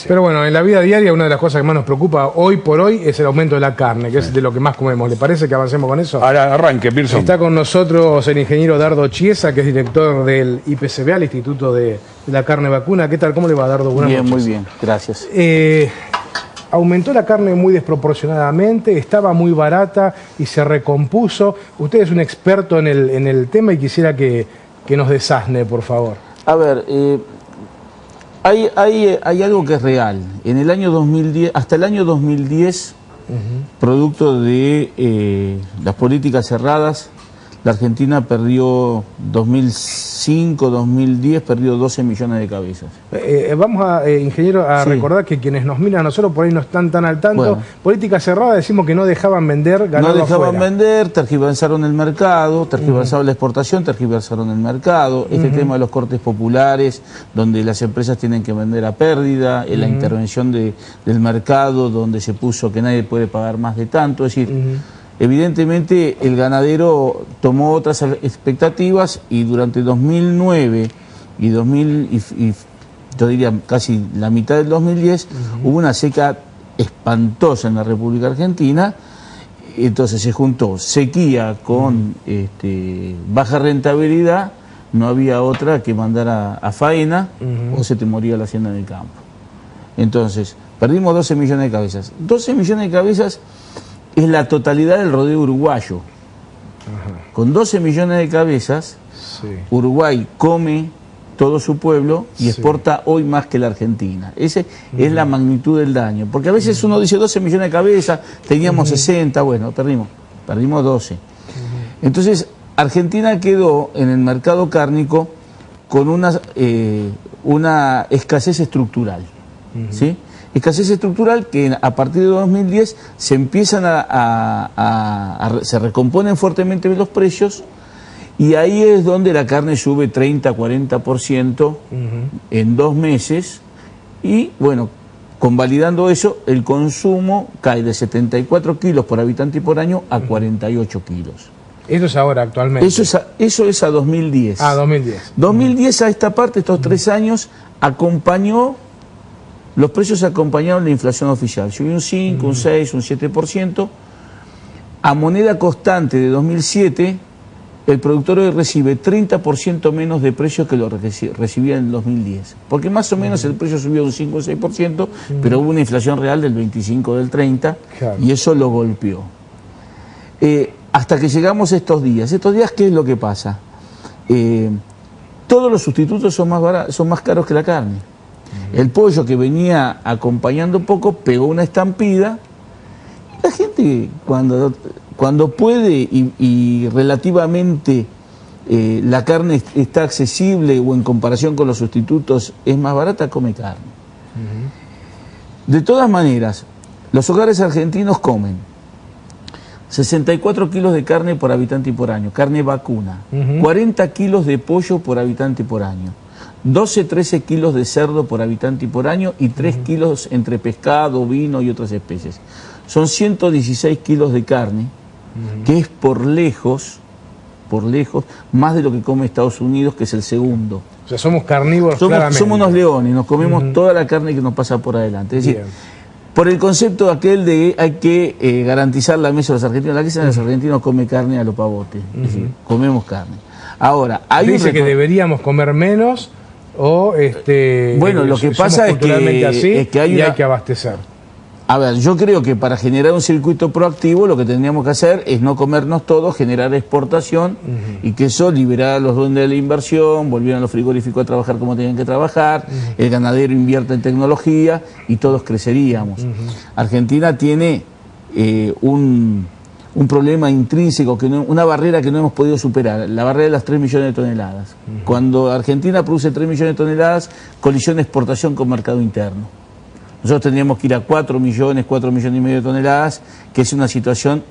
Pero bueno, en la vida diaria una de las cosas que más nos preocupa hoy por hoy es el aumento de la carne, que es de lo que más comemos. ¿Le parece que avancemos con eso? Ahora arranque, Pearson. Está con nosotros el ingeniero Dardo Chiesa, que es director del IPCBA, el Instituto de la Carne Vacuna. ¿Qué tal? ¿Cómo le va, Dardo? Buenas noches. Muy bien, gracias. Aumentó la carne muy desproporcionadamente, estaba muy barata y se recompuso. Usted es un experto en el tema y quisiera que nos desasne, por favor. A ver, hay algo que es real. En el año 2010, hasta el año 2010, producto de las políticas cerradas, la Argentina perdió 2005, 2010, perdió 12 millones de cabezas. Vamos a, ingeniero, a recordar que quienes nos miran a nosotros por ahí no están tan al tanto. Bueno, política cerrada, decimos que no dejaban vender, ganado no dejaban afuera. vender, tergiversaron el mercado, tergiversaron la exportación, tergiversaron el mercado. Este tema de los cortes populares, donde las empresas tienen que vender a pérdida, la intervención del mercado, donde se puso que nadie puede pagar más de tanto, es decir... Evidentemente el ganadero tomó otras expectativas y durante 2009 y yo diría casi la mitad del 2010 hubo una seca espantosa en la República Argentina. Entonces se juntó sequía con baja rentabilidad, no había otra que mandar a faena o se te moría la hacienda en el campo. Entonces perdimos 12 millones de cabezas. 12 millones de cabezas es la totalidad del rodeo uruguayo. Con 12 millones de cabezas, Uruguay come todo su pueblo y exporta hoy más que la Argentina. Esa es la magnitud del daño. Porque a veces uno dice 12 millones de cabezas, teníamos 60, bueno, perdimos 12. Entonces, Argentina quedó en el mercado cárnico con una escasez estructural, ¿sí? Escasez estructural que a partir de 2010 se empiezan se recomponen fuertemente los precios y ahí es donde la carne sube 30-40% en 2 meses y bueno, convalidando eso, el consumo cae de 74 kilos por habitante y por año a 48 kilos. Eso es ahora actualmente. Eso es a 2010. Ah, 2010. 2010 a esta parte, estos 3 años, los precios acompañaron la inflación oficial. Subió un 5, un 6, un 7%. A moneda constante de 2007, el productor hoy recibe 30% menos de precio que lo recibía en 2010. Porque más o menos el precio subió un 5 o 6%, pero hubo una inflación real del 25 o del 30%, y eso lo golpeó. Hasta que llegamos a estos días. Estos días, ¿qué es lo que pasa? Todos los sustitutos son más caros que la carne. El pollo que venía acompañando poco pegó una estampida. La gente cuando puede y relativamente la carne está accesible o en comparación con los sustitutos es más barata, come carne. De todas maneras, los hogares argentinos comen 64 kilos de carne por habitante y por año, carne vacuna, 40 kilos de pollo por habitante y por año, 12-13 kilos de cerdo por habitante y por año y 3 kilos entre pescado, vino y otras especies. Son 116 kilos de carne, que es por lejos, más de lo que come Estados Unidos, que es el segundo. O sea, somos carnívoros claramente. Somos unos leones, nos comemos toda la carne que nos pasa por adelante. Es decir, por el concepto aquel de hay que garantizar la mesa de los argentinos. La mesa de los argentinos come carne a lo pavote, es decir, comemos carne. Ahora, dice que deberíamos comer menos. Bueno, lo que pasa es que hay que abastecer. A ver, yo creo que para generar un circuito proactivo lo que tendríamos que hacer es no comernos todo, generar exportación y que eso liberara a los dueños de la inversión, volvieran los frigoríficos a trabajar como tenían que trabajar, el ganadero invierta en tecnología y todos creceríamos. Argentina tiene un problema intrínseco, una barrera que no hemos podido superar, la barrera de las 3 millones de toneladas. Cuando Argentina produce 3 millones de toneladas, colisiona exportación con mercado interno. Nosotros tendríamos que ir a 4 millones y medio de toneladas, que es la situación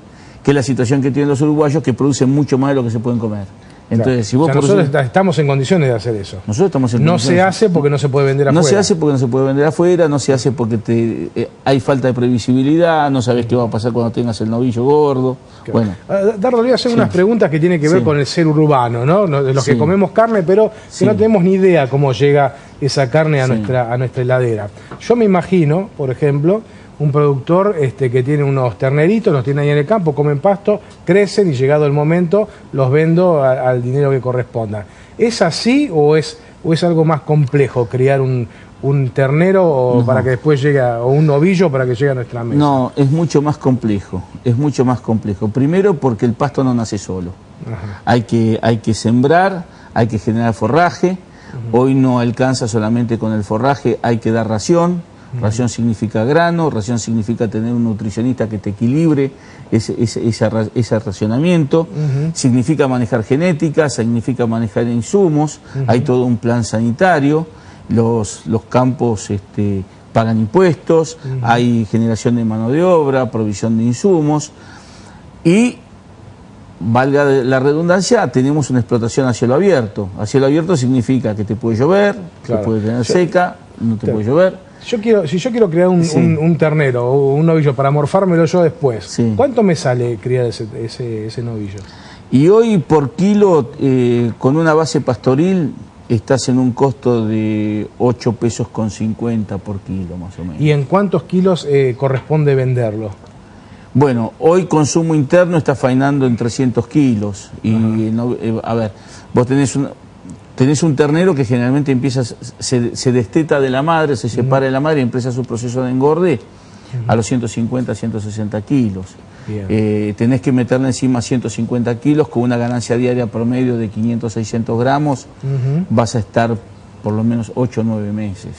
que tienen los uruguayos, que producen mucho más de lo que se pueden comer. Entonces, si vos nosotros estamos en condiciones de hacer eso. Nosotros estamos en condiciones. No se hace porque no se puede vender afuera. No se hace porque no se puede vender afuera, no se hace porque hay falta de previsibilidad, no sabes qué va a pasar cuando tengas el novillo gordo. Claro. Bueno. Dardo, le voy a hacer unas preguntas que tienen que ver con el ser urbano, ¿no? De los que comemos carne, pero que no tenemos ni idea cómo llega esa carne a nuestra heladera. Yo me imagino, por ejemplo, un productor que tiene unos terneritos, los tiene ahí en el campo, comen pasto, crecen y llegado el momento los vendo al dinero que corresponda. ¿Es así o es algo más complejo criar un ternero para que después llegue, o un novillo para que llegue a nuestra mesa? No, es mucho más complejo, es mucho más complejo. Primero porque el pasto no nace solo. Ajá. Hay que sembrar, hay que generar forraje. Hoy no alcanza solamente con el forraje, hay que dar ración. Ración significa grano, ración significa tener un nutricionista que te equilibre ese racionamiento, significa manejar genética, significa manejar insumos, hay todo un plan sanitario, los campos pagan impuestos, hay generación de mano de obra, provisión de insumos y, valga la redundancia, tenemos una explotación a cielo abierto. A cielo abierto significa que te puede llover, claro, te puede tener seca, no te puede llover. Si yo quiero crear un ternero o un novillo para morfármelo yo después, ¿cuánto me sale criar ese novillo? Y hoy por kilo, con una base pastoril, estás en un costo de 8 pesos con 50 por kilo, más o menos. ¿Y en cuántos kilos corresponde venderlo? Bueno, hoy consumo interno está faenando en 300 kilos. Y, a ver, vos tenés un ternero que generalmente se desteta de la madre, se separa de la madre y empieza su proceso de engorde a los 150, 160 kilos. Tenés que meterle encima 150 kilos con una ganancia diaria promedio de 500, 600 gramos. Vas a estar por lo menos 8 o 9 meses.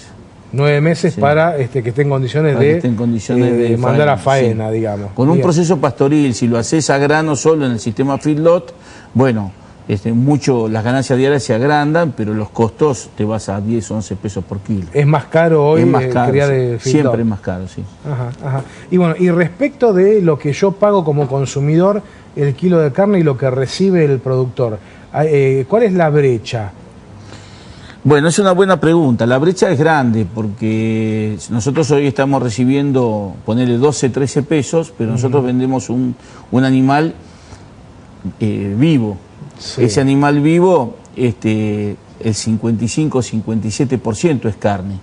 9 meses para que esté en condiciones de mandar a faena, digamos. Con un proceso pastoril, si lo haces a grano solo en el sistema feedlot, bueno, las ganancias diarias se agrandan, pero los costos te vas a 10 o 11 pesos por kilo. ¿Es más caro hoy criar de feedlot? Siempre es más caro, sí. Y bueno, y respecto de lo que yo pago como consumidor, el kilo de carne y lo que recibe el productor, ¿cuál es la brecha? Bueno, es una buena pregunta. La brecha es grande porque nosotros hoy estamos recibiendo, ponerle 12, 13 pesos, pero nosotros vendemos un animal vivo. Sí. Ese animal vivo, el 55, 57% es carne.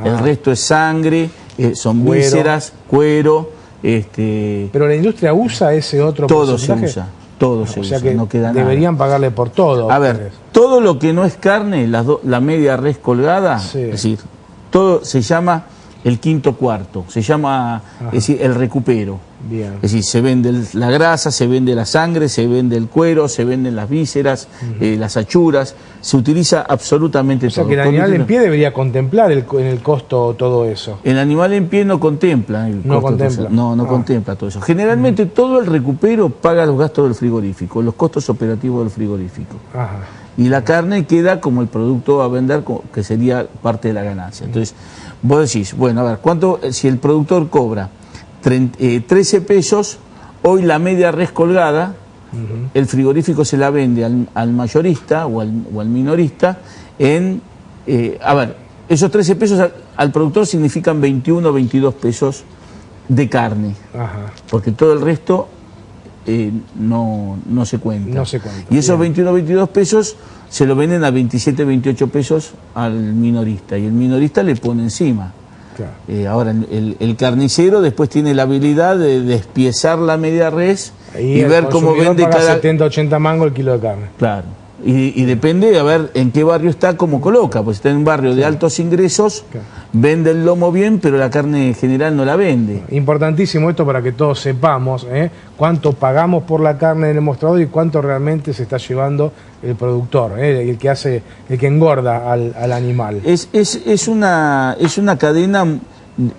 El resto es sangre, son vísceras, cuero. Pero la industria usa ese otro porcentaje. Todo se usa, que no queda deberían nada. Pagarle por todo. A ver, todo lo que no es carne, la media res colgada, es decir, todo se llama el quinto cuarto, se llama es decir, el recupero. Bien. Es decir, se vende la grasa, se vende la sangre, se vende el cuero, se venden las vísceras, las achuras, se utiliza absolutamente todo. O sea que el animal en pie debería contemplar en el costo todo eso. El animal en pie no contempla el costo. No contempla todo eso. Generalmente todo el recupero paga los gastos del frigorífico, los costos operativos del frigorífico. Y la carne queda como el producto a vender, que sería parte de la ganancia. Entonces, vos decís, bueno, a ver, ¿cuánto si el productor cobra 13 pesos, hoy la media res colgada, el frigorífico se la vende al mayorista o al minorista en, a ver, esos 13 pesos al productor significan 21 o 22 pesos de carne, porque todo el resto no se cuenta. No se cuenta. Y esos 21 o 22 pesos se lo venden a 27, 28 pesos al minorista, y el minorista le pone encima. Ahora, el carnicero después tiene la habilidad de despiezar la media res y ver cómo vende cada 70, 80 mangos el kilo de carne. Claro. Y depende a ver en qué barrio está, cómo coloca. Pues está en un barrio de altos ingresos, vende el lomo bien, pero la carne general no la vende. Importantísimo esto para que todos sepamos cuánto pagamos por la carne en el mostrador y cuánto realmente se está llevando el productor, el que engorda al animal. Es una cadena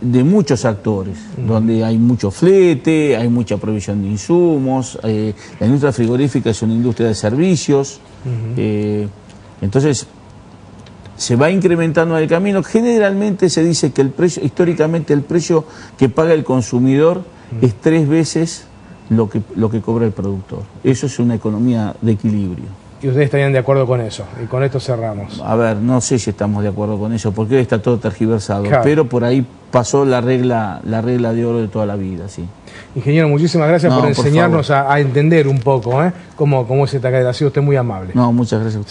de muchos actores, donde hay mucho flete, hay mucha provisión de insumos, la industria frigorífica es una industria de servicios, entonces se va incrementando en el camino. Generalmente se dice que históricamente el precio que paga el consumidor es 3 veces lo que cobra el productor. Eso es una economía de equilibrio. ¿Y ustedes estarían de acuerdo con eso? Y con esto cerramos. A ver, no sé si estamos de acuerdo con eso, porque hoy está todo tergiversado, pero por ahí pasó la regla de oro de toda la vida, sí. Ingeniero, muchísimas gracias por enseñarnos a entender un poco cómo es esta cadena. Ha sido usted muy amable. No, muchas gracias a usted.